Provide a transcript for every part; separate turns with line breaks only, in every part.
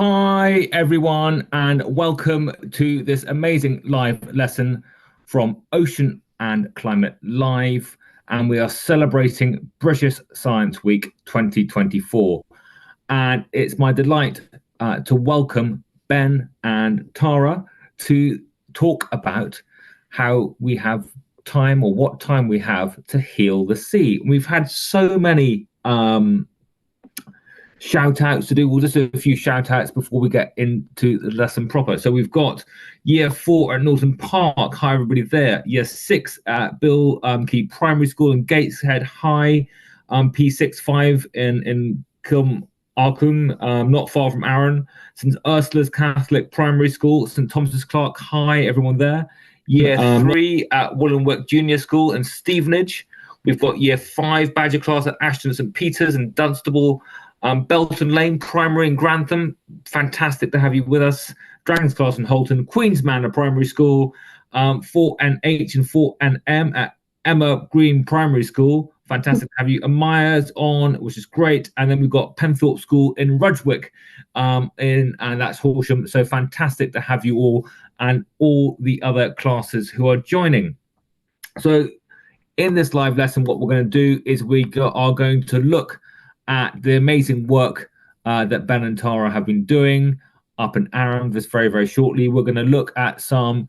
Hi, everyone, and welcome to this amazing live lesson from Ocean and Climate Live. And we are celebrating British Science Week 2024. And it's my delight to welcome Ben and Tara to talk about how we have time, or what time we have to heal the sea. We've had so many shout outs to do. We'll just do a few shout outs before we get into the lesson proper. So we've got year 4 at Norton Park. Hi, everybody there. Year 6 at Bill Key Primary School in Gateshead. Hi, P65 in Kilm Arkham, not far from Arran. St Ursula's Catholic Primary School, St Thomas's Clark. Hi, everyone there. Year 3 at Woollenwick Junior School in Stevenage. We've got year 5 Badger class at Ashton St Peters and Dunstable. Belton Lane Primary in Grantham, fantastic to have you with us. Dragons class in Holton, Queen's Manor Primary School, 4NH and 4NM at Emma Green Primary School, fantastic to have you. And Myers on, which is great. And then we've got Penthorpe School in Rudgwick, and that's Horsham. So fantastic to have you all and all the other classes who are joining. So in this live lesson, what we're going to do is are going to look at the amazing work that Ben and Tara have been doing up in Arran this very, very shortly. We're going to look at some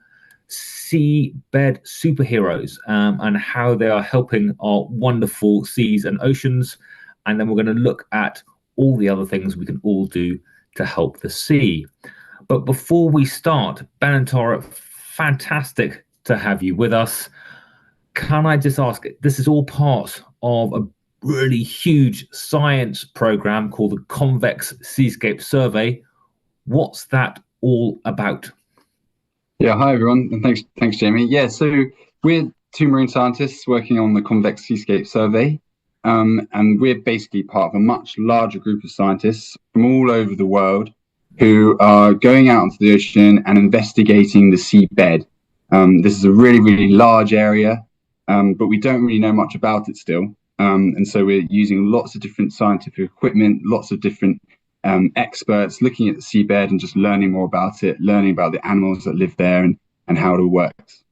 seabed superheroes and how they are helping our wonderful seas and oceans. And then we're going to look at all the other things we can all do to help the sea. But before we start, Ben and Tara, fantastic to have you with us. Can I just ask, this is all part of a really huge science program called the Convex Seascape Survey. What's that all about?
Yeah, hi everyone, and thanks Jamie. Yeah, so we're 2 marine scientists working on the Convex Seascape Survey, and we're basically part of a much larger group of scientists from all over the world who are going out into the ocean and investigating the seabed. This is a really, really large area, but we don't really know much about it still. And so we're using lots of different scientific equipment, lots of different experts looking at the seabed and just learning more about it, learning about the animals that live there and how it all works.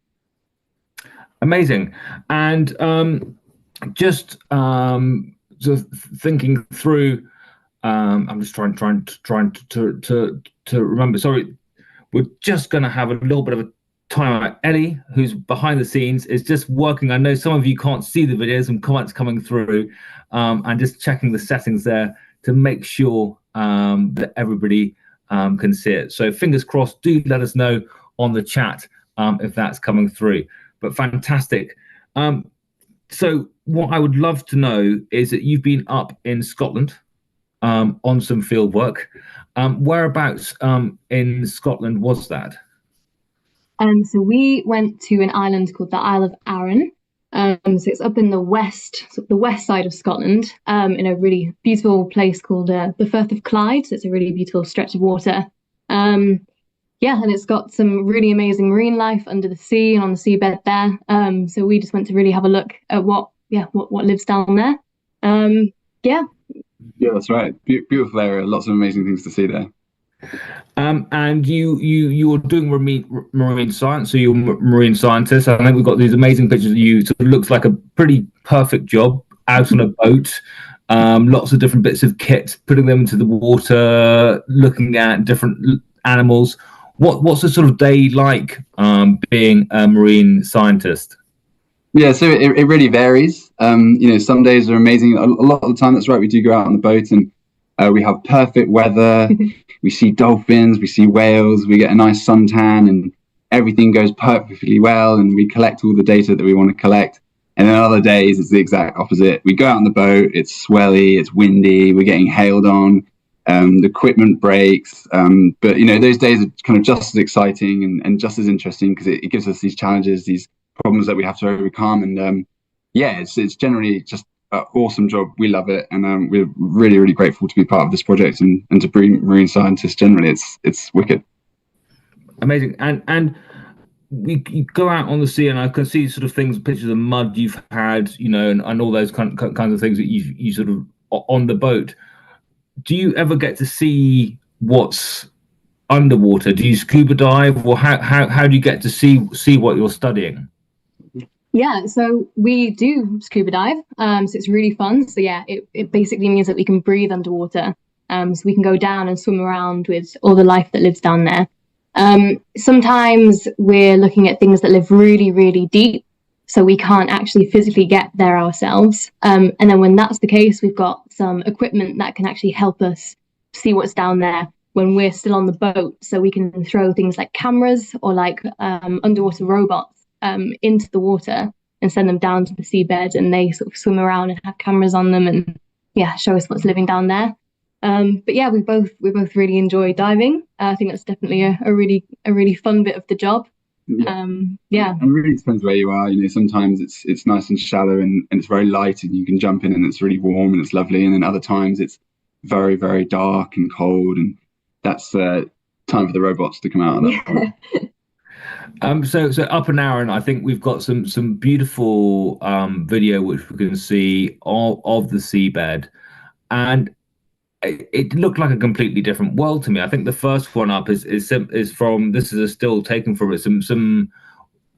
Amazing. And just thinking through, I'm just trying to remember. Sorry, we're just going to have a little bit of a time out. Ellie, who's behind the scenes, is just working. I know some of you can't see the videos and comments coming through, and just checking the settings there to make sure that everybody can see it. So fingers crossed, do let us know on the chat if that's coming through. But fantastic. So what I would love to know is that you've been up in Scotland on some field work. Whereabouts in Scotland was that?
So we went to an island called the Isle of Arran. So it's up in the west side of Scotland, in a really beautiful place called the Firth of Clyde. So it's a really beautiful stretch of water. And it's got some really amazing marine life under the sea and on the seabed there. So we just went to really have a look at what lives down there. Yeah,
that's right. Beautiful area. Lots of amazing things to see there.
And you were doing marine science, so you're a marine scientist. I think we've got these amazing pictures of you. So it looks like a pretty perfect job out on a boat. Lots of different bits of kit, putting them into the water, looking at different animals. What's the sort of day like being a marine scientist?
Yeah, so it really varies. Some days are amazing. A lot of the time, that's right. We do go out on the boat and we have perfect weather. We see dolphins, we see whales, we get a nice suntan, and everything goes perfectly well, and we collect all the data that we want to collect. And then other days, it's the exact opposite. We go out on the boat, it's swelly, it's windy, we're getting hailed on, the equipment breaks. But, those days are kind of just as exciting and just as interesting because it gives us these challenges, these problems that we have to overcome. And, it's generally just an awesome job. We love it, and we're really, really grateful to be part of this project and to be marine scientists generally. It's wicked.
Amazing. And you go out on the sea, and I can see sort of things, pictures of mud you've had, and all those kinds of things that you sort of on the boat. Do you ever get to see what's underwater? Do you scuba dive, or how do you get to see what you're studying?
Yeah, so we do scuba dive. So it's really fun. So yeah, it basically means that we can breathe underwater. So we can go down and swim around with all the life that lives down there. Sometimes we're looking at things that live really, really deep, so we can't actually physically get there ourselves. And then when that's the case, we've got some equipment that can actually help us see what's down there when we're still on the boat. So we can throw things like cameras or like underwater robots into the water and send them down to the seabed, and they sort of swim around and have cameras on them and yeah, show us what's living down there. But yeah, we both really enjoy diving. I think that's definitely a really fun bit of the job. Yeah.
And it really depends where you are. Sometimes it's nice and shallow and it's very light and you can jump in and it's really warm and it's lovely. And then other times it's very, very dark and cold, and that's time for the robots to come out of that.
So up in Arran, I think we've got some beautiful video which we can see of the seabed, and it looked like a completely different world to me. I think the first one up is from, this is a still taken from it. Some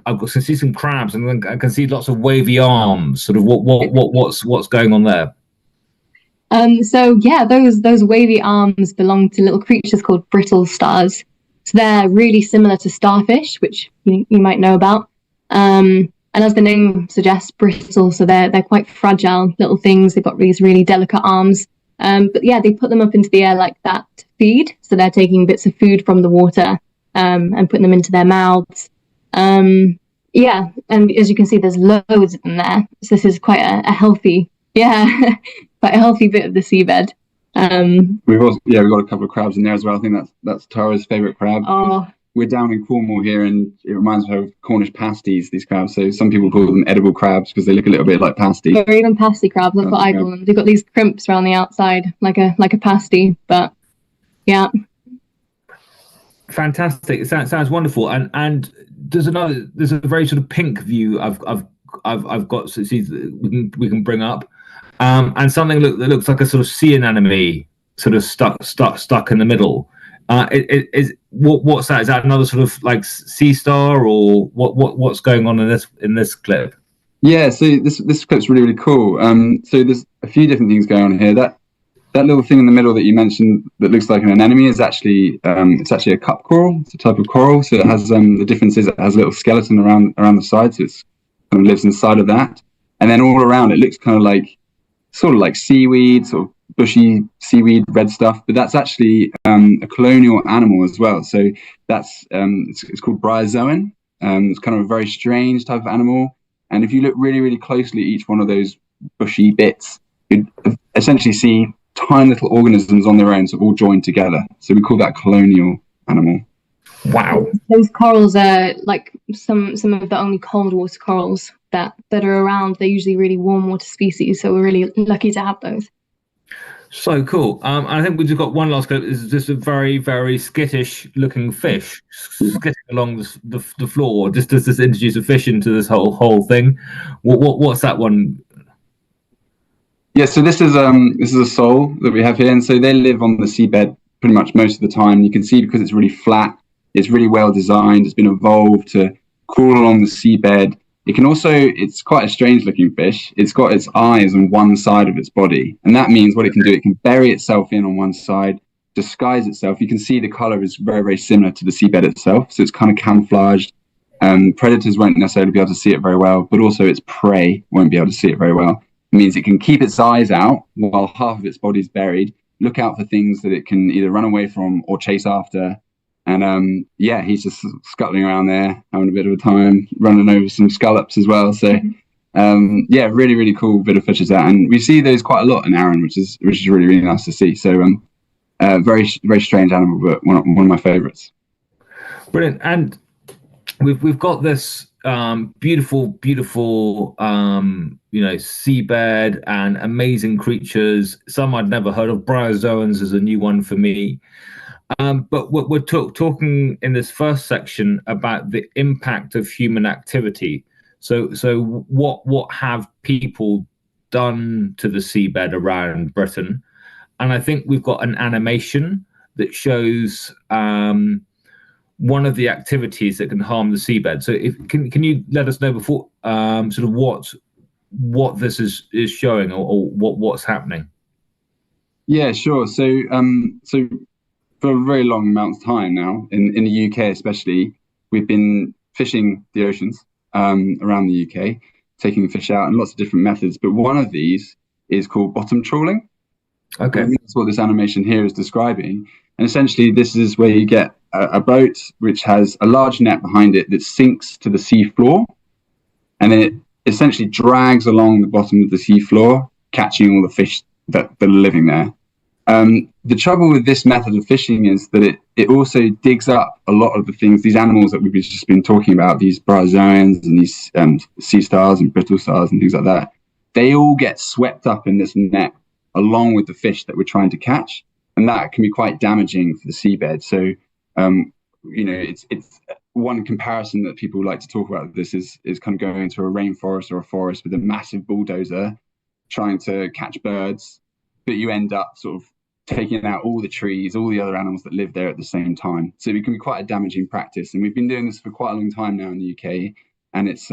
I can see some crabs, and then I can see lots of wavy arms. Sort of what's going on there?
So yeah, those wavy arms belong to little creatures called brittle stars. So they're really similar to starfish, which you might know about. And as the name suggests, brittle, so they're quite fragile little things. They've got these really delicate arms. But yeah, they put them up into the air like that to feed. So they're taking bits of food from the water and putting them into their mouths. Yeah, and as you can see, there's loads of them there. So this is quite a healthy, quite a healthy bit of the seabed.
We've got a couple of crabs in there as well. I think that's Tara's favourite crab.
Oh.
We're down in Cornwall here, and it reminds me of Cornish pasties, these crabs. So some people call them edible crabs because they look a little bit like pasty.
Or even pasty crabs, that's what I call them. They've got these crimps around the outside, like a pasty, but yeah.
Fantastic. It sounds wonderful. And there's a very sort of pink view I've got, so we can bring up. And something that looks like a sort of sea anemone sort of stuck in the middle. What's that? Is that another sort of like sea star, or what's going on in this clip?
Yeah, so this clip's really cool. So there's a few different things going on here. That little thing in the middle that you mentioned that looks like an anemone is actually it's actually a cup coral. It's a type of coral. So it has the difference is it has a little skeleton around the side, so it's kind of lives inside of that. And then all around it looks kind of like sort of like seaweed, sort of bushy seaweed, red stuff, but that's actually a colonial animal as well. So that's it's called bryozoan. It's kind of a very strange type of animal, and if you look really, really closely at each one of those bushy bits, you'd essentially see tiny little organisms on their own, so all joined together. So we call that colonial animal.
Wow.
Those corals are like some of the only cold water corals that are around. They're usually really warm water species, so we're really lucky to have those.
So cool. I think we've just got one last clip. This is just a very, very skittish looking fish skitting along the floor. Just does this introduce a fish into this whole thing? What's that one?
Yeah, so this is a sole that we have here, and so they live on the seabed pretty much most of the time. You can see because it's really flat, it's really well designed. It's been evolved to crawl along the seabed. It can also, it's quite a strange looking fish. It's got its eyes on one side of its body. And that means what it can do, it can bury itself in on one side, disguise itself. You can see the color is very, very similar to the seabed itself. So it's kind of camouflaged. Predators won't necessarily be able to see it very well, but also its prey won't be able to see it very well. It means it can keep its eyes out while half of its body is buried, look out for things that it can either run away from or chase after. And he's just scuttling around there, having a bit of a time, running over some scallops as well. So really, really cool bit of fishes that, and we see those quite a lot in Arran, which is really, really nice to see. So very, very strange animal, but one of my favorites.
Brilliant. And we've got this beautiful seabed and amazing creatures. Some I'd never heard of. Bryozoans is a new one for me. But we're talking in this first section about the impact of human activity. So what have people done to the seabed around Britain? And I think we've got an animation that shows one of the activities that can harm the seabed. So, can you let us know before sort of what this is showing, or what's happening?
Yeah, sure. So for a very long amount of time now, in the UK especially, we've been fishing the oceans around the UK, taking fish out, and lots of different methods. But one of these is called bottom trawling.
Okay.
And that's what this animation here is describing. And essentially, this is where you get a boat which has a large net behind it that sinks to the sea floor, and then it essentially drags along the bottom of the sea floor, catching all the fish that are living there. The trouble with this method of fishing is that it also digs up a lot of the things, these animals that we've just been talking about, these bryozoans and these sea stars and brittle stars and things like that. They all get swept up in this net along with the fish that we're trying to catch, and that can be quite damaging for the seabed. So, it's one comparison that people like to talk about. This is kind of going into a rainforest or a forest with a massive bulldozer trying to catch birds, but you end up sort of taking out all the trees, all the other animals that live there at the same time. So it can be quite a damaging practice. And we've been doing this for quite a long time now in the UK, and it's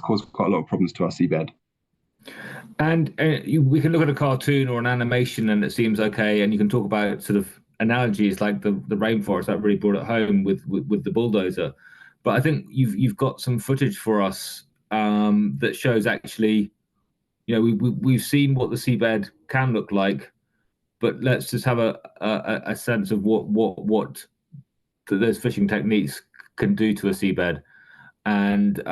caused quite a lot of problems to our seabed.
And we can look at a cartoon or an animation, and it seems okay. And you can talk about sort of analogies like the rainforest that really brought it home with the bulldozer. But I think you've got some footage for us that shows actually, we've seen what the seabed can look like, but let's just have a sense of what those fishing techniques can do to a seabed, and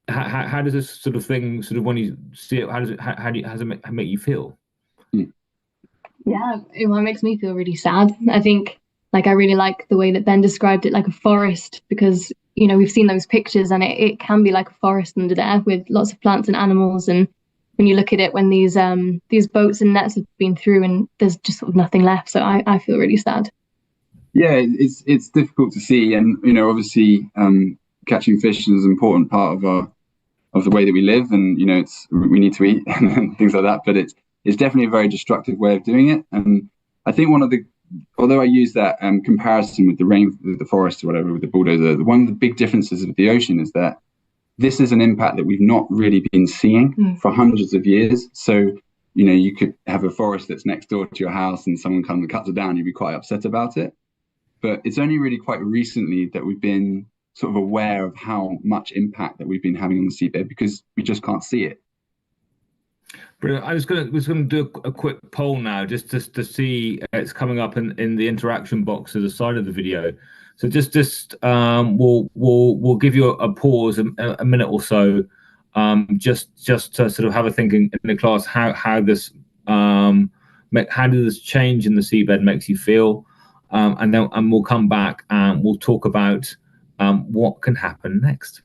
how does this sort of thing, sort of when you see it, how does it make you feel?
Yeah, it makes me feel really sad. I think, like, I really like the way that Ben described it, like a forest, because we've seen those pictures, and it can be like a forest under there with lots of plants and animals. And when you look at it, when these boats and nets have been through, and there's just sort of nothing left, so I feel really sad.
Yeah, it's difficult to see, and obviously, catching fish is an important part of the way that we live, and we need to eat and things like that. But it's definitely a very destructive way of doing it. And I think although I use that comparison with the forest or whatever with the bulldozer, one of the big differences with the ocean is that this is an impact that we've not really been seeing for hundreds of years. So you could have a forest that's next door to your house, and someone comes and cuts it down. You'd be quite upset about it. But it's only really quite recently that we've been sort of aware of how much impact that we've been having on the seabed, because we just can't see it.
Brilliant. I was going to do a quick poll now, just to see it's coming up in the interaction box to the side of the video. So we'll give you a pause, a minute or so, just to sort of have a thinking in the class how this how did this change in the seabed makes you feel, and we'll come back and we'll talk about what can happen next.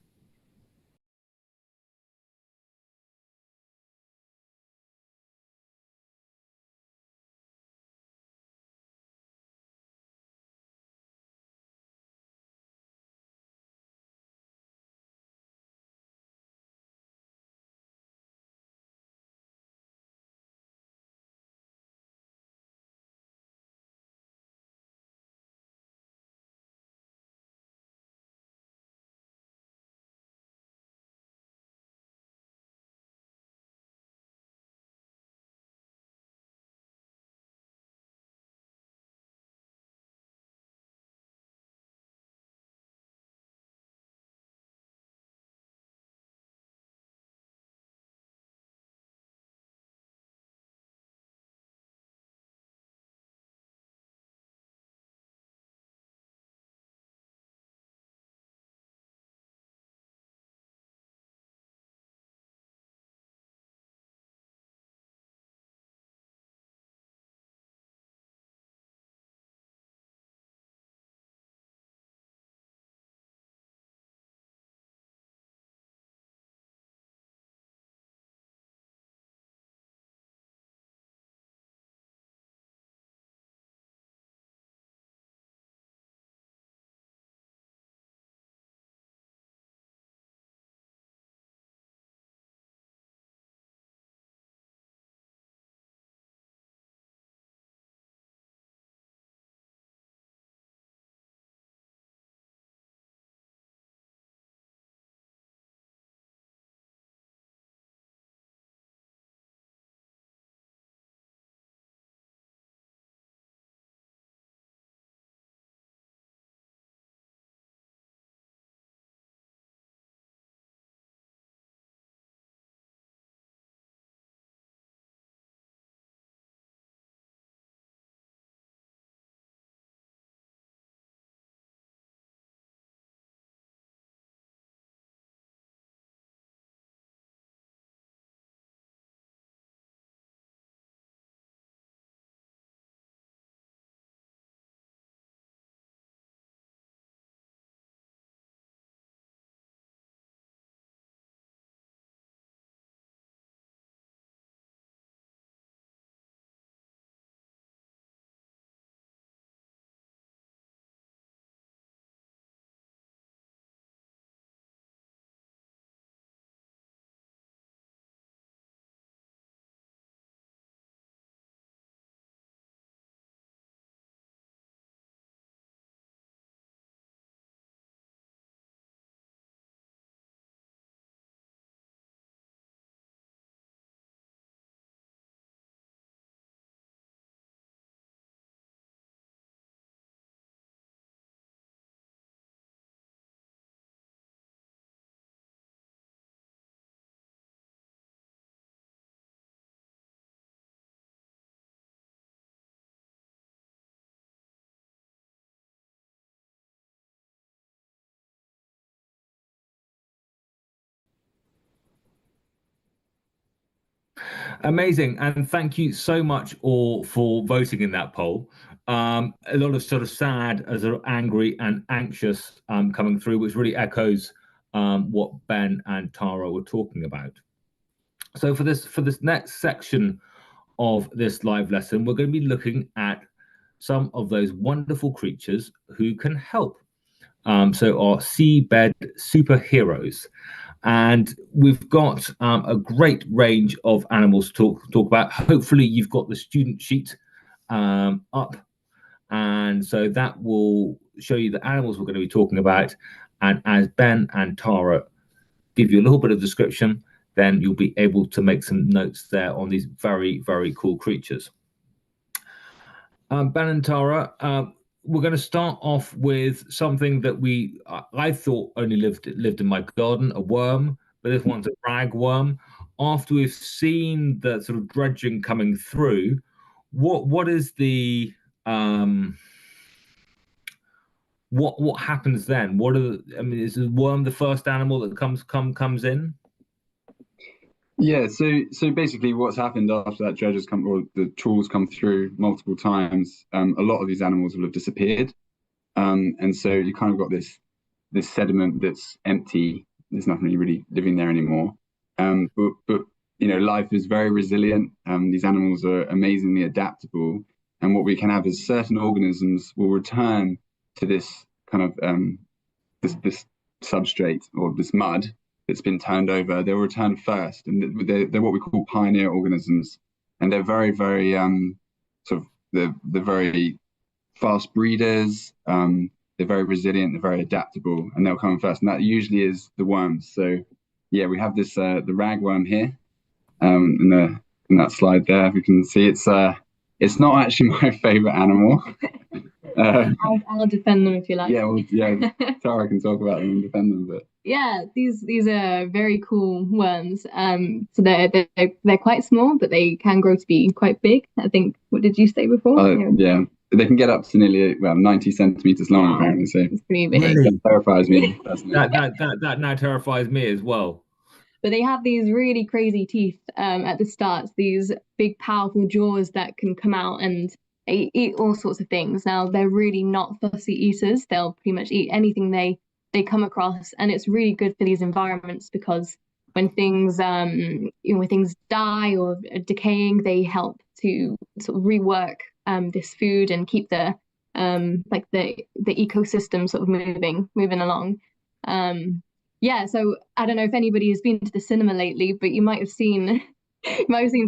Amazing, and thank you so much all for voting in that poll. A lot of sort of sad, sort of angry and anxious coming through, which really echoes what Ben and Tara were talking about. So for this next section of this live lesson, we're going to be looking at some of those wonderful creatures who can help. So our seabed superheroes. And we've got a great range of animals to talk about. Hopefully you've got the student sheet up. And so that will show you the animals we're going to be talking about. And as Ben and Tara give you a little bit of description, then you'll be able to make some notes there on these very, very cool creatures. Ben and Tara, we're going to start off with something that I thought only lived in my garden, a worm, but this one's a ragworm. After we've seen the sort of dredging coming through, what is the what happens then? Is the worm the first animal that comes in?
Yeah, so basically what's happened after that dredge has come, or the trawls come through multiple times, a lot of these animals will have disappeared. And so you kind of got this sediment that's empty. There's nothing really living there anymore. But you know, life is very resilient. These animals are amazingly adaptable. And what we can have is certain organisms will return to this kind of this substrate or this mud that's been turned over. They'll return first, and they're what we call pioneer organisms, and they're very, very sort of they're very fast breeders. They're very resilient. They're very adaptable, and they'll come first. And that usually is the worms. So yeah, we have this the ragworm here, in that slide there. If you can see, it's not actually my favorite animal.
I'll defend them if you like.
Yeah, well, yeah, Tara can talk about them and defend them, but
yeah, these are very cool worms. So they're quite small, but they can grow to be quite big. I think. What did you say before?
Yeah, they can get up to nearly 90 centimeters long, apparently. So
it's pretty big.
Really?
That terrifies me personally.
That now terrifies me as well.
But they have these really crazy teeth at the start, these big, powerful jaws that can come out and eat all sorts of things. Now, they're really not fussy eaters. They'll pretty much eat anything they come across. And it's really good for these environments because when things when things die or are decaying, they help to sort of rework this food and keep the ecosystem sort of moving along. Yeah, so I don't know if anybody has been to the cinema lately, but you might have seen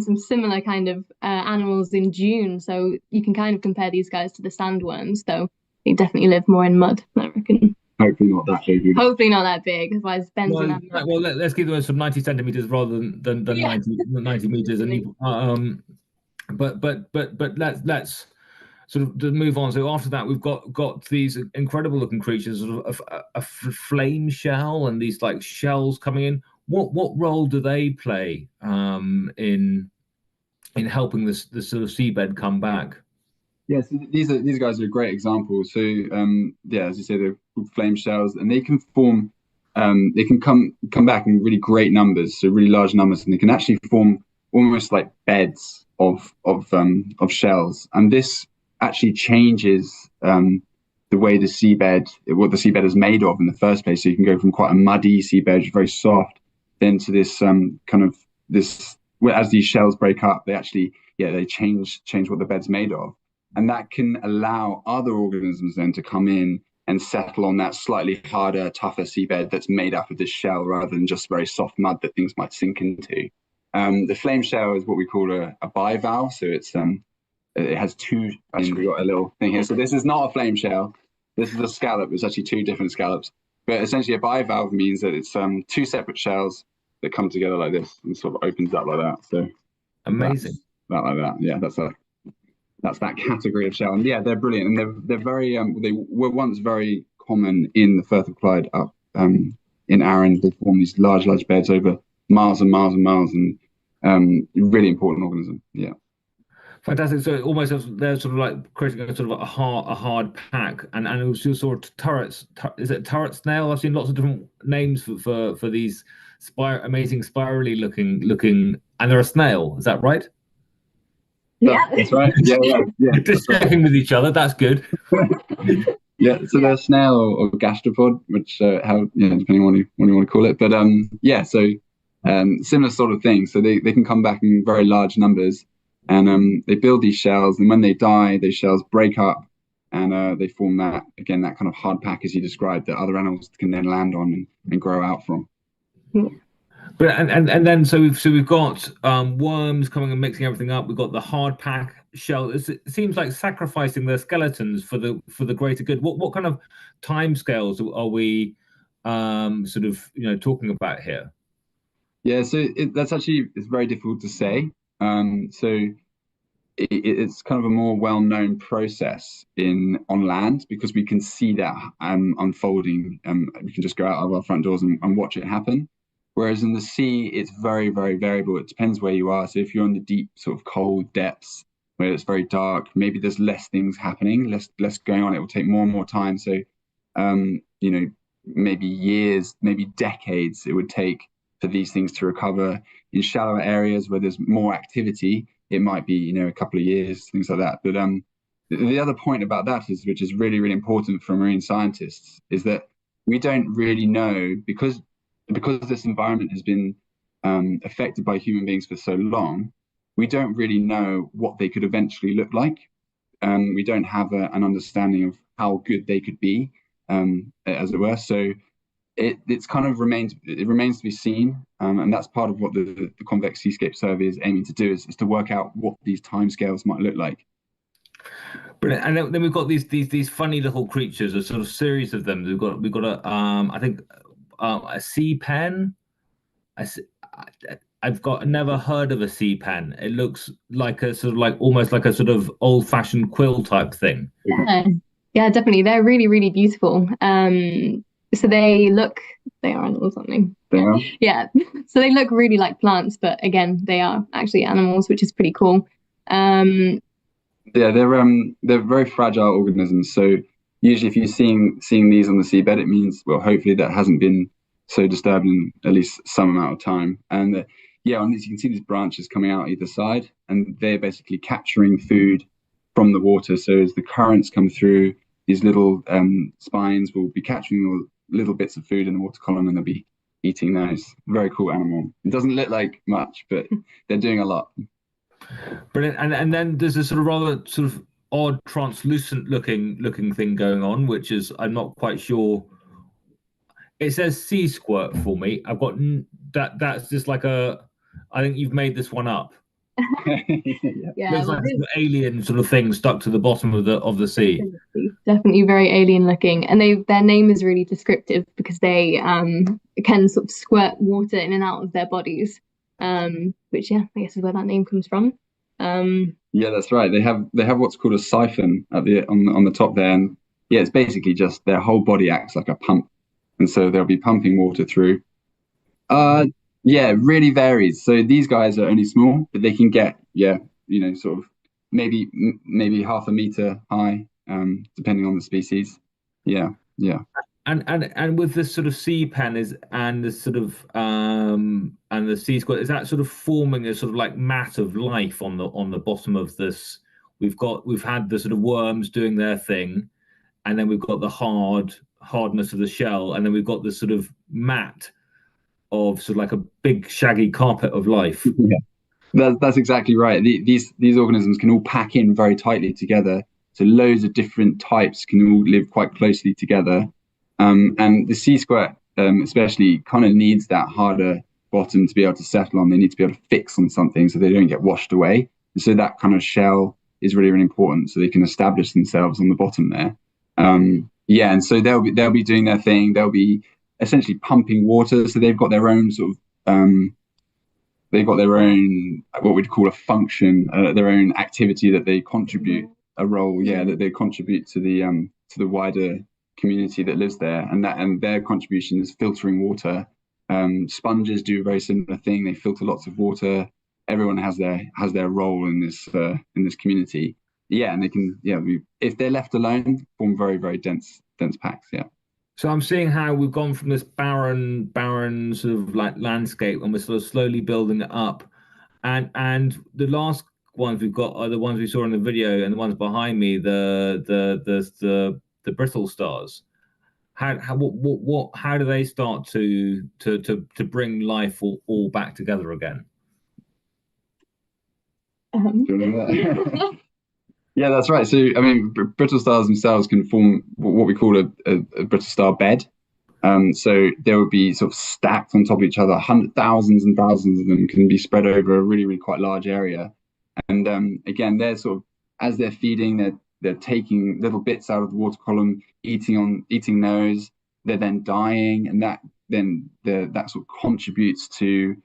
some similar kind of animals in June. So you can kind of compare these guys to the sandworms, though they definitely live more in mud, I reckon.
Hopefully not that big.
Hopefully not that big, otherwise Ben's
well, let's give them some 90 centimeters rather than
Yeah.
90 meters. And but let's sort of to move on. So after that, we've got these incredible looking creatures, sort of a flame shell and these like shells coming in. What role do they play in helping this sort of seabed come back?
Yeah, so these guys are a great example. So yeah, as you say, they're called flame shells, and they can form, they can come back in really great numbers, so really large numbers, and they can actually form almost like beds of shells, and this actually changes the way what the seabed is made of in the first place. So you can go from quite a muddy seabed, very soft, then to this as these shells break up, they actually they change what the bed's made of. And that can allow other organisms then to come in and settle on that slightly harder, tougher seabed that's made up of this shell rather than just very soft mud that things might sink into. The flame shell is what we call a bivalve. So it has two. Actually, we got a little thing here. So this is not a flame shell. This is a scallop. It's actually two different scallops. But essentially, a bivalve means that it's two separate shells that come together like this and sort of opens up like that. So
amazing.
That like that. Yeah, that's that category of shell, and yeah, they're brilliant, and they're very they were once very common in the Firth of Clyde up in Arran. They form these large beds over miles and miles and miles, and really important organism. Yeah,
fantastic. So almost they're sort of like creating a sort of a hard pack, and also sort of turrets. Is it turret snail? I've seen lots of different names for these amazing spirally looking and they're a snail. Is that right?
Yeah.
That's right. Yeah.
Just checking with each other. That's good.
Yeah, so they're snail or gastropod, which how depending on what you want to call it. But yeah, so similar sort of thing. So they can come back in very large numbers, and they build these shells, and when they die, those shells break up, and they form that kind of hard pack as you described that other animals can then land on and grow out from.
But and then we've got worms coming and mixing everything up. We've got the hard pack shell. It seems like sacrificing their skeletons for the greater good. What kind of timescales are we sort of talking about here?
Yeah, so it's very difficult to say. So it's kind of a more well-known process on land because we can see that unfolding. We can just go out of our front doors and watch it happen. Whereas in the sea, it's very, very variable. It depends where you are. So if you're in the deep, sort of cold depths where it's very dark, maybe there's less things happening, less going on. It will take more and more time. So, maybe years, maybe decades, it would take for these things to recover. In shallower areas where there's more activity, it might be, a couple of years, things like that. But the other point about that which is really, really important for marine scientists, is that we don't really know because this environment has been affected by human beings for so long. We don't really know what they could eventually look like. We don't have an understanding of how good they could be, as it were. So it's kind of remains to be seen, and that's part of what the Convex Seascape Survey is aiming to do is to work out what these timescales might look like.
Brilliant. And then we've got these funny little creatures, a sort of series of them. We've got a I think a sea pen. I've never heard of a sea pen. It looks like a sort of almost like a sort of old-fashioned quill type thing.
Yeah, definitely. They're really, really beautiful. So they are animals, aren't they? Yeah. So they look really like plants, but again, they are actually animals, which is pretty cool.
Yeah, they're very fragile organisms. So usually if you're seeing these on the seabed, it means, well, hopefully that hasn't been so disturbed in at least some amount of time. And on these, you can see these branches coming out either side, and they're basically capturing food from the water. So as the currents come through, these little spines will be capturing little bits of food in the water column, and they'll be eating those. Very cool animal. It doesn't look like much, but they're doing a lot.
Brilliant. And then there's a sort of rather sort of odd translucent looking thing going on, which is I'm not quite sure. It says sea squirt for me. I've got that's just like I think you've made this one up.
Yeah,
looks like an alien sort of thing stuck to the bottom of the sea.
Definitely very alien looking, and their name is really descriptive because they can sort of squirt water in and out of their bodies, which I guess is where that name comes from.
Yeah, that's right. They have what's called a siphon on the top there, and it's basically just their whole body acts like a pump, and so they'll be pumping water through. Yeah, it really varies. So these guys are only small, but they can get sort of maybe half a meter high, depending on the species. Yeah.
And with this sort of sea pen and the sort of and the sea squirt, is that sort of forming a sort of like mat of life on the bottom of this? We've had the sort of worms doing their thing, and then we've got the hardness of the shell, and then we've got this sort of mat of sort of like a big shaggy carpet of life.
Yeah, that's exactly right. These organisms can all pack in very tightly together. So loads of different types can all live quite closely together. And the sea squirt, especially, kind of needs that harder bottom to be able to settle on. They need to be able to fix on something so they don't get washed away. And so that kind of shell is really, really important so they can establish themselves on the bottom there. And so they'll be doing their thing. They'll be essentially pumping water. So they've got their own sort of what we'd call a function, their own activity that they contribute, a role, that they contribute to the wider community that lives there, and their contribution is filtering water. Sponges do a very similar thing. They filter lots of water. Everyone has their role in this community. And they can if they're left alone, form very, very dense packs.
So I'm seeing how we've gone from this barren sort of like landscape, and we're sort of slowly building it up. And the last ones we've got are the ones we saw in the video, and the ones behind me, the brittle stars. How do they start to bring life all back together again?
Yeah, that's right. So, I mean, brittle stars themselves can form what we call a brittle star bed. So they would be sort of stacked on top of each other. Thousands and thousands of them can be spread over a really, really quite large area. And again, they're sort of, as they're feeding, they're taking little bits out of the water column, eating those. They're then dying, and that sort of contributes to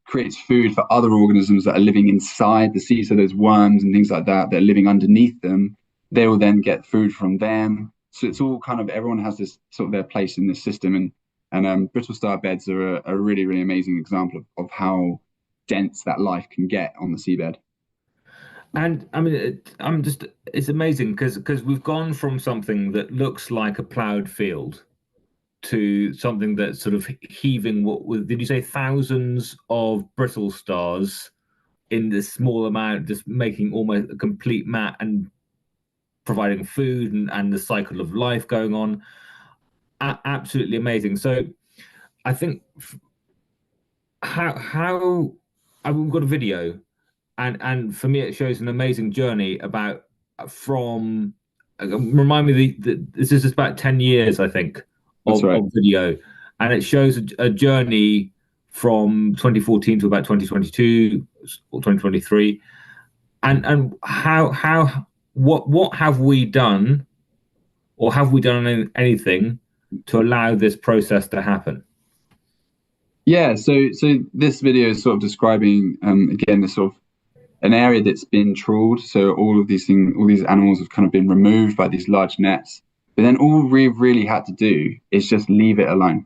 creates food for other organisms that are living inside the sea. So there's worms and things like that are living underneath them. They will then get food from them. So it's all kind of, everyone has this sort of their place in this system, and brittle star beds are a really, really amazing example of how dense that life can get on the seabed.
And I mean, it's amazing because we've gone from something that looks like a plowed field to something that's sort of heaving. Did you say thousands of brittle stars in this small amount, just making almost a complete mat and providing food and the cycle of life going on? Absolutely amazing. So I think how we've got a video, and for me it shows an amazing journey about from remind me this is just about 10 years I think of video, and it shows a journey from 2014 to about 2022 or 2023, and what have we done, or have we done anything to allow this process to happen?
Yeah, so this video is sort of describing again this sort of an area that's been trawled. So all these animals have kind of been removed by these large nets. But then all we've really had to do is just leave it alone.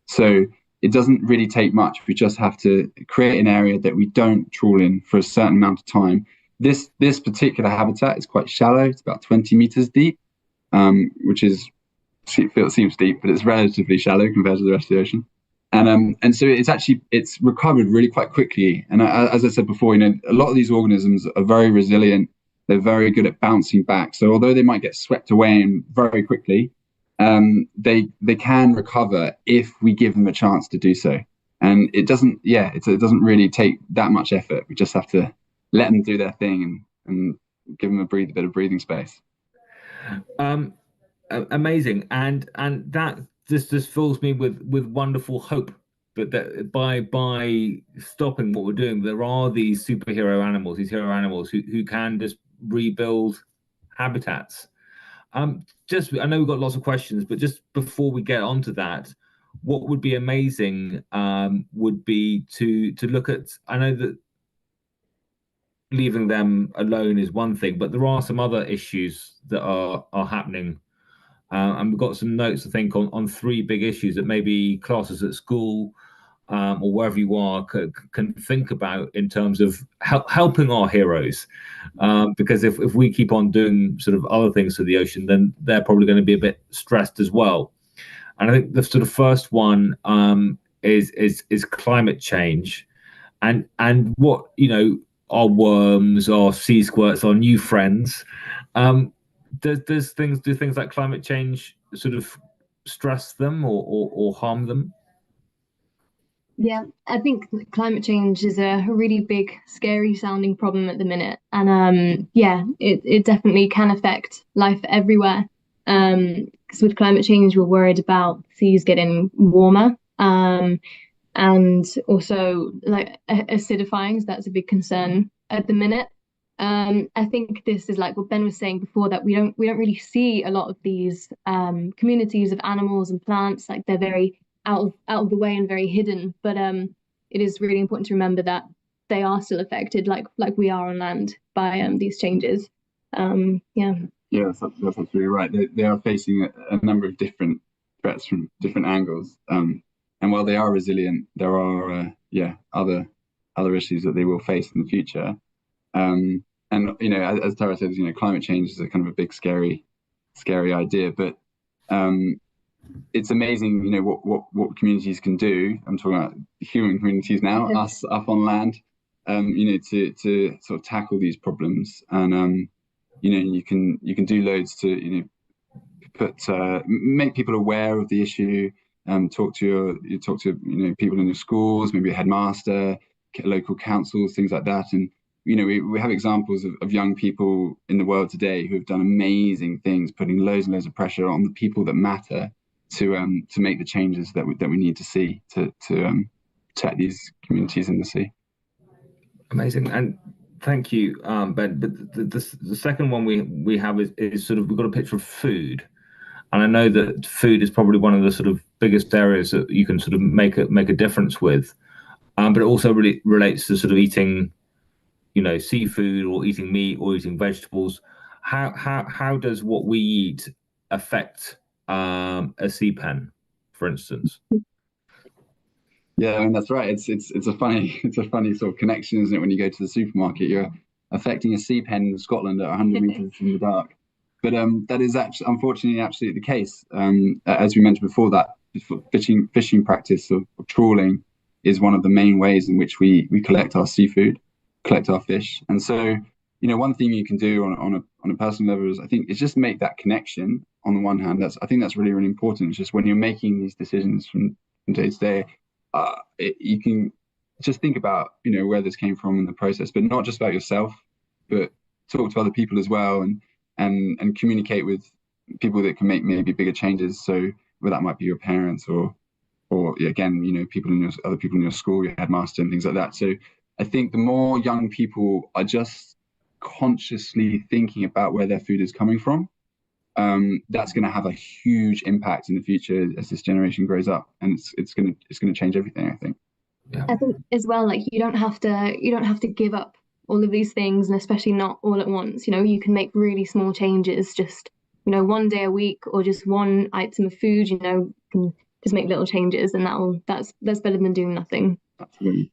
So it doesn't really take much. We just have to create an area that we don't trawl in for a certain amount of time. This particular habitat is quite shallow. It's about 20 meters deep, which seems deep, but it's relatively shallow compared to the rest of the ocean. And so it's recovered really quite quickly. And as I said before, a lot of these organisms are very resilient. They're very good at bouncing back. So although they might get swept away very quickly, they can recover if we give them a chance to do so. And it doesn't really take that much effort. We just have to let them do their thing and give them a bit of breathing space.
Amazing, and that just fills me with wonderful hope that by stopping what we're doing, there are these superhero animals, these hero animals who can just rebuild habitats. Just I know we've got lots of questions, but just before we get onto that, what would be amazing would be to look at. I know that leaving them alone is one thing, but there are some other issues that are happening. And we've got some notes, I think, on three big issues that maybe classes at school or wherever you are can think about in terms of helping our heroes. Because if we keep on doing sort of other things to the ocean, then they're probably going to be a bit stressed as well. And I think the sort of first one is climate change, and what our worms, our sea squirts, our new friends. Do things like climate change sort of stress them or harm them?
Yeah, I think climate change is a really big, scary sounding problem at the minute. And yeah, it definitely can affect life everywhere. Because with climate change, we're worried about seas getting warmer. And also like acidifying, so that's a big concern at the minute. I think this is like what Ben was saying before, that we don't really see a lot of these communities of animals and plants. Like they're very out of the way and very hidden. But it is really important to remember that they are still affected, like we are on land, by these changes. Yeah.
Yeah, that's absolutely right. They are facing a number of different threats from different angles. And while they are resilient, there are other issues that they will face in the future. And as Tara says, climate change is a kind of a big scary idea, but it's amazing, what communities can do. I'm talking about human communities now, us up on land. to sort of tackle these problems. And you can do loads to make people aware of the issue. Talk to people in your schools, maybe a headmaster, local councils, things like that. And we have examples of young people in the world today who have done amazing things, putting loads and loads of pressure on the people that matter to make the changes that we need to see to protect these communities in the sea.
Amazing, and thank you, Ben. But the second one we have is sort of, we've got a picture of food, and I know that food is probably one of the sort of biggest areas that you can sort of make a difference with, but it also really relates to sort of eating, seafood or eating meat or eating vegetables. How does what we eat affect a sea pen, for instance?
Yeah, I mean that's right. It's a funny sort of connection, isn't it? When you go to the supermarket, you're affecting a sea pen in Scotland at 100 meters in the dark. But that is actually, unfortunately, absolutely the case. As we mentioned before, that fishing practice of trawling is one of the main ways in which we collect our seafood, collect our fish. And so, one thing you can do on a personal level is, I think, is just make that connection. On the one hand, I think that's really, really important. It's just when you're making these decisions from day to day, you can just think about where this came from in the process, but not just about yourself, but talk to other people as well, and communicate with people that can make maybe bigger changes. So where that might be your parents or again, other people in your school, your headmaster, and things like that. So I think the more young people are just consciously thinking about where their food is coming from, that's going to have a huge impact in the future as this generation grows up, and it's going to change everything, I think.
Yeah.
I think as well, like you don't have to give up all of these things, and especially not all at once. You can make really small changes, just one day a week, or just one item of food. You can just make little changes, and that's better than doing nothing.
Absolutely.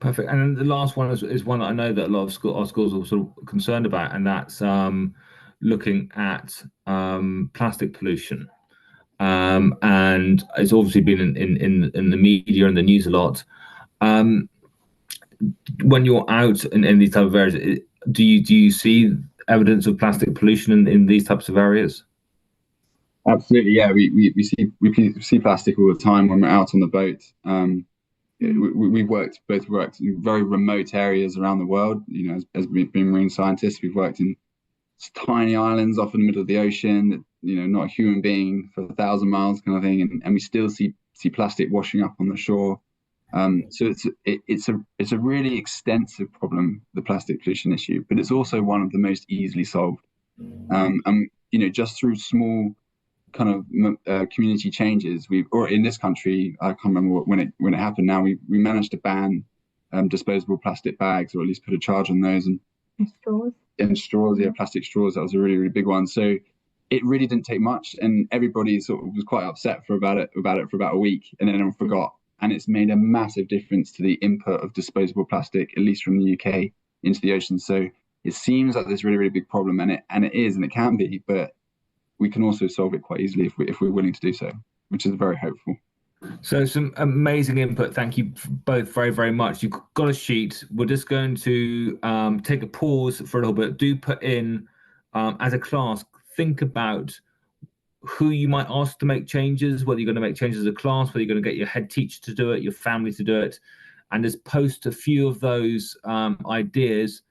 Perfect. And then the last one is one that I know that a lot of our schools are sort of concerned about, and that's looking at plastic pollution. And it's obviously been in the media and the news a lot. When you're out in these type of areas, do you see evidence of plastic pollution in these types of areas?
Absolutely, yeah. We see plastic all the time when we're out on the boat. We've both worked in very remote areas around the world. As we've been marine scientists, we've worked in tiny islands off in the middle of the ocean. Not a human being for 1,000 miles, kind of thing, and we still see plastic washing up on the shore. So it's a really extensive problem, the plastic pollution issue, but it's also one of the most easily solved. And just through small kind of community changes, or in this country, I can't remember when it happened. Now we managed to ban disposable plastic bags, or at least put a charge on those, and
straws.
And straws, yeah, plastic straws. That was a really, really big one. So it really didn't take much, and everybody sort of was quite upset for about it for about a week, and then everyone forgot. And it's made a massive difference to the input of disposable plastic, at least from the UK, into the ocean. So it seems like this really, really big problem, and it is, and it can be, but we can also solve it quite easily if we're willing to do so, which is very hopeful.
So some amazing input. Thank you both very, very much. You've got a sheet. We're just going to take a pause for a little bit. Do put in, as a class, think about who you might ask to make changes, whether you're going to make changes as a class, whether you're going to get your head teacher to do it, your family to do it, and just post a few of those ideas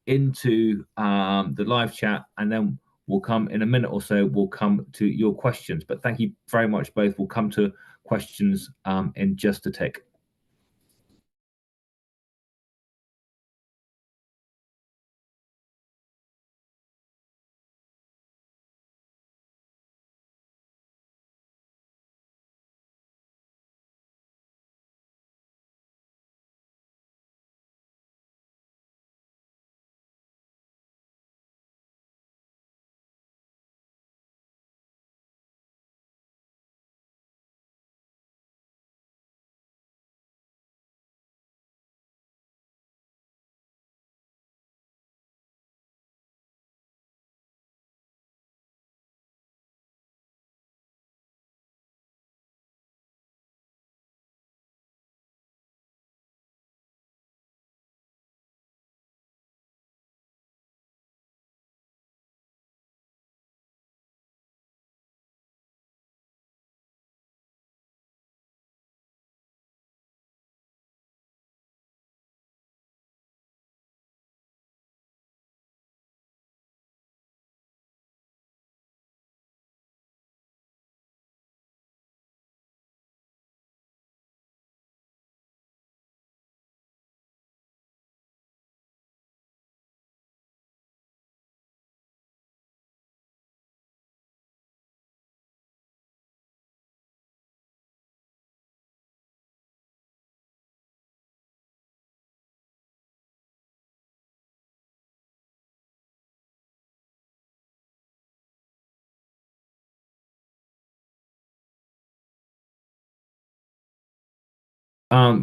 into the live chat, and then we'll come in a minute or so, we'll come to your questions. But thank you very much both. We'll come to questions in just a tick.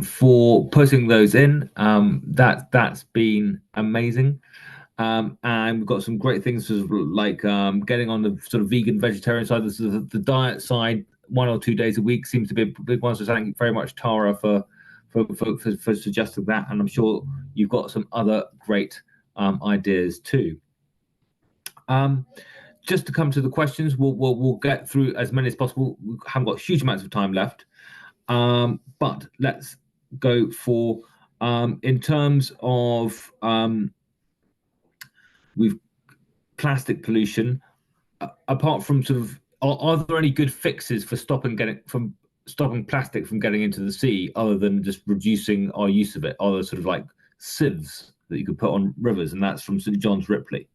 for putting those in. That's been amazing. And we've got some great things like getting on the sort of vegan vegetarian side. The diet side, 1 or 2 days a week seems to be a big one. So thank you very much, Tara, for suggesting that. And I'm sure you've got some other great ideas too. Just to come to the questions, we'll get through as many as possible. We haven't got huge amounts of time left, but let's go for in terms of we've plastic pollution. Apart from sort of, are there any good fixes for stopping plastic from getting into the sea, other than just reducing our use of it? Are there sort of like sieves that you could put on rivers? And that's from St John's Ripley.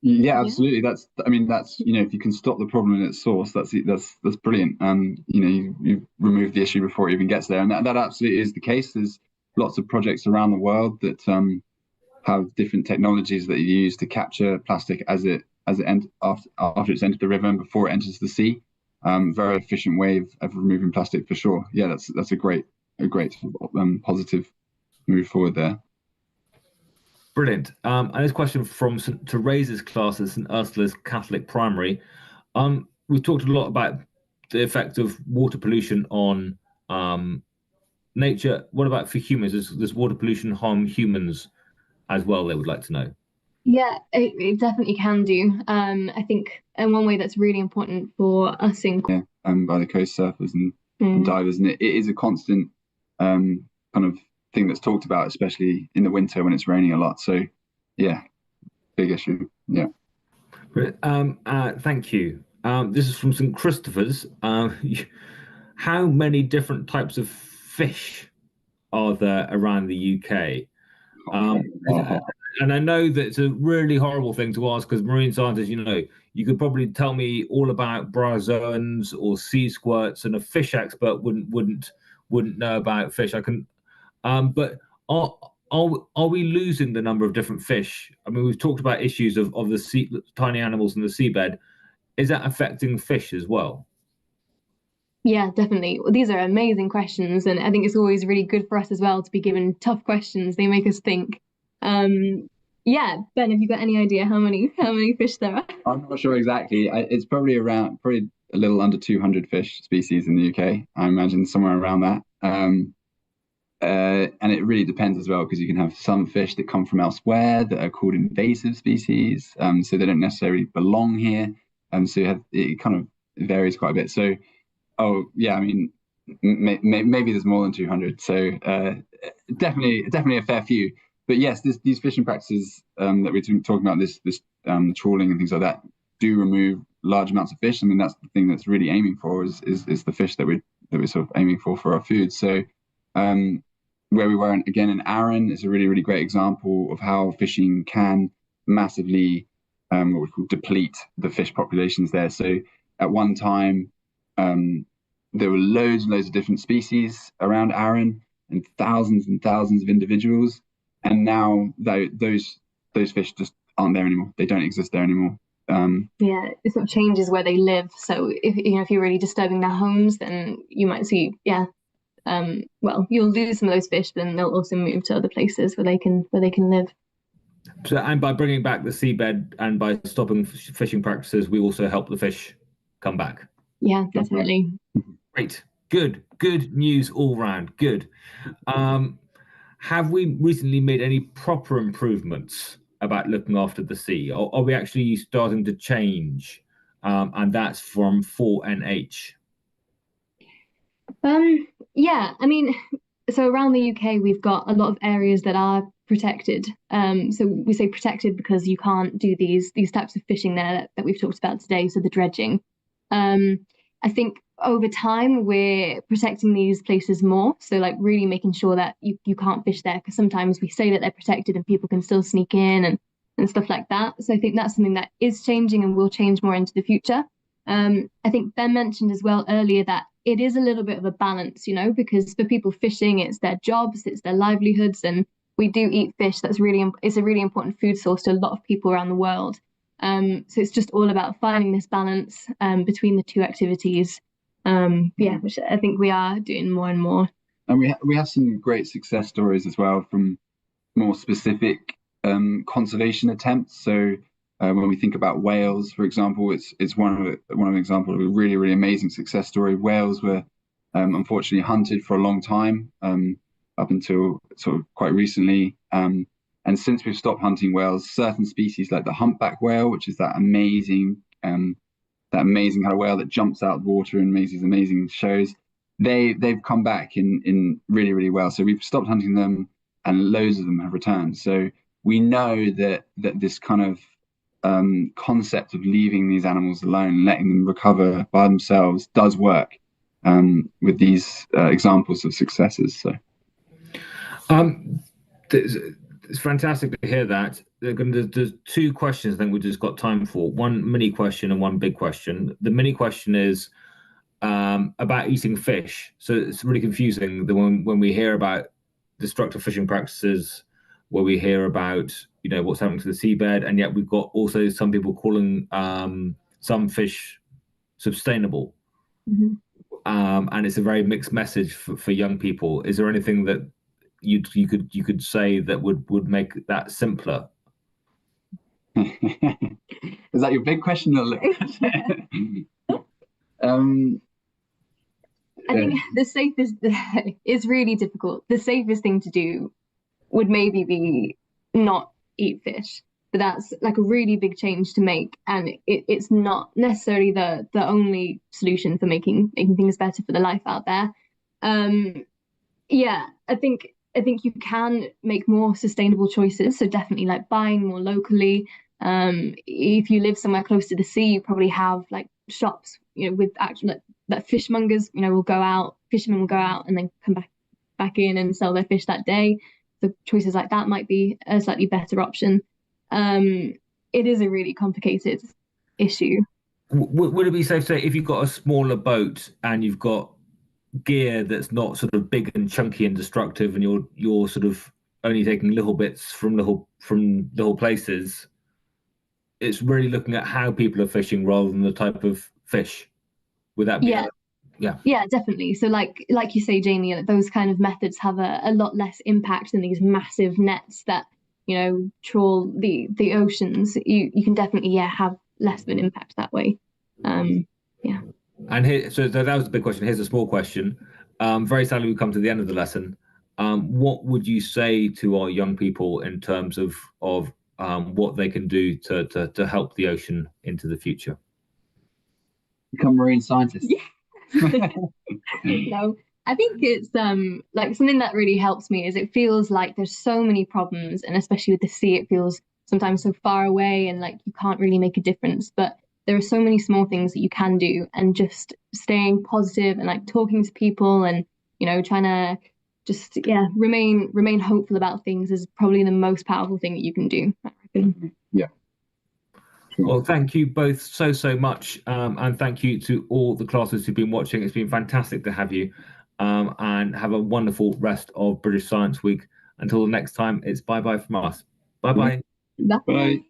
Yeah, absolutely. That's if you can stop the problem at its source, that's brilliant. You remove the issue before it even gets there, and that absolutely is the case. There's lots of projects around the world that have different technologies that you use to capture plastic after it's entered the river and before it enters the sea. Very efficient way of removing plastic for sure. Yeah, that's a great positive move forward there.
Brilliant. And this question from Teresa's class at St Ursula's Catholic Primary. We've talked a lot about the effect of water pollution on nature. What about for humans? Does water pollution harm humans as well? They would like to know.
Yeah, it definitely can do. I think, and one way that's really important for us
by the coast surfers and divers, and it is a constant kind of thing that's talked about, especially in the winter when it's raining a lot. So, yeah, big issue. Yeah.
Thank you. This is from St Christopher's. How many different types of fish are there around the UK? And I know that it's a really horrible thing to ask, because marine scientists, you could probably tell me all about bryozoans or sea squirts, and a fish expert wouldn't know about fish. But are we losing the number of different fish? I mean, we've talked about issues of the tiny animals in the seabed. Is that affecting fish as well?
Yeah, definitely. Well, these are amazing questions, and I think it's always really good for us as well to be given tough questions. They make us think. Yeah, Ben, have you got any idea how many fish there are?
I'm not sure exactly. It's probably a little under 200 fish species in the UK. I imagine somewhere around that. And it really depends as well, because you can have some fish that come from elsewhere that are called invasive species, so they don't necessarily belong here. So it kind of varies quite a bit. So, I mean, maybe there's more than 200. So definitely a fair few. But yes, these fishing practices that we're talking about, this trawling and things like that, do remove large amounts of fish. I mean, that's the thing that's really aiming for is the fish that we're sort of aiming for our food. So where we were again in Arran is a really, really great example of how fishing can massively what we call deplete the fish populations there. So at one time there were loads and loads of different species around Arran and thousands of individuals. And now those fish just aren't there anymore. They don't exist there anymore.
Yeah, it sort of changes where they live. So if you're really disturbing their homes, then you might see, you'll lose some of those fish, but then they'll also move to other places where they can live.
So, and by bringing back the seabed and by stopping fishing practices, we also help the fish come back.
Yeah, definitely.
Great, good news all round. Good. Have we recently made any proper improvements about looking after the sea? Or are we actually starting to change? And that's from 4NH.
Yeah, I mean, so around the UK, we've got a lot of areas that are protected. So we say protected because you can't do these types of fishing there that we've talked about today, so the dredging. I think over time we're protecting these places more, so like really making sure that you can't fish there, because sometimes we say that they're protected and people can still sneak in and stuff like that. So I think that's something that is changing and will change more into the future. I think Ben mentioned as well earlier that it is a little bit of a balance, because for people fishing, it's their jobs, it's their livelihoods, and we do eat fish. It's a really important food source to a lot of people around the world. So it's just all about finding this balance between the two activities. Yeah, which I think we are doing more and more.
And we have some great success stories as well from more specific conservation attempts. So when we think about whales, for example, it's one of the example of a really, really amazing success story. Whales were unfortunately hunted for a long time, up until sort of quite recently. And since we've stopped hunting whales, certain species like the humpback whale, which is that amazing kind of whale that jumps out of the water and makes these amazing shows, they've come back in really, really well. So we've stopped hunting them, and loads of them have returned. So we know that this kind of concept of leaving these animals alone, letting them recover by themselves, does work with these examples of successes. So
it's fantastic to hear that. There's two questions I think we just got time for. One mini question and one big question. The mini question is about eating fish. So it's really confusing that when we hear about destructive fishing practices, where we hear about what's happening to the seabed, and yet we've got also some people calling some fish sustainable.
Mm-hmm.
And it's a very mixed message for young people. Is there anything that you could say that would make that simpler?
Is that your big question or little question?
I think the safest is really difficult. The safest thing to do would maybe be not eat fish, but that's like a really big change to make, and it's not necessarily the only solution for making things better for the life out there. Yeah, I think you can make more sustainable choices. So definitely like buying more locally. If you live somewhere close to the sea, you probably have like shops, with actual that fishmongers, will go out, fishermen will go out and then come back in and sell their fish that day. So choices like that might be a slightly better option. It is a really complicated issue.
Would it be safe to say if you've got a smaller boat and you've got gear that's not sort of big and chunky and destructive, and you're sort of only taking little bits from little places, it's really looking at how people are fishing rather than the type of fish? Would that be
yeah, definitely. So like you say, Jamie, those kind of methods have a lot less impact than these massive nets that trawl the oceans. You can definitely have less of an impact that way. Yeah.
And so that was the big question. Here's a small question. Very sadly, we come to the end of the lesson. What would you say to our young people in terms of what they can do to help the ocean into the future?
Become marine scientists.
Yeah. No, I think it's like something that really helps me is it feels like there's so many problems, and especially with the sea, it feels sometimes so far away and like you can't really make a difference. But there are so many small things that you can do, and just staying positive and like talking to people and trying to just remain hopeful about things is probably the most powerful thing that you can do, I reckon.
Yeah.
Well, thank you both so much, and thank you to all the classes who've been watching. It's been fantastic to have you, and have a wonderful rest of British Science Week. Until the next time, it's bye bye from us. Bye bye.
Bye.
Bye.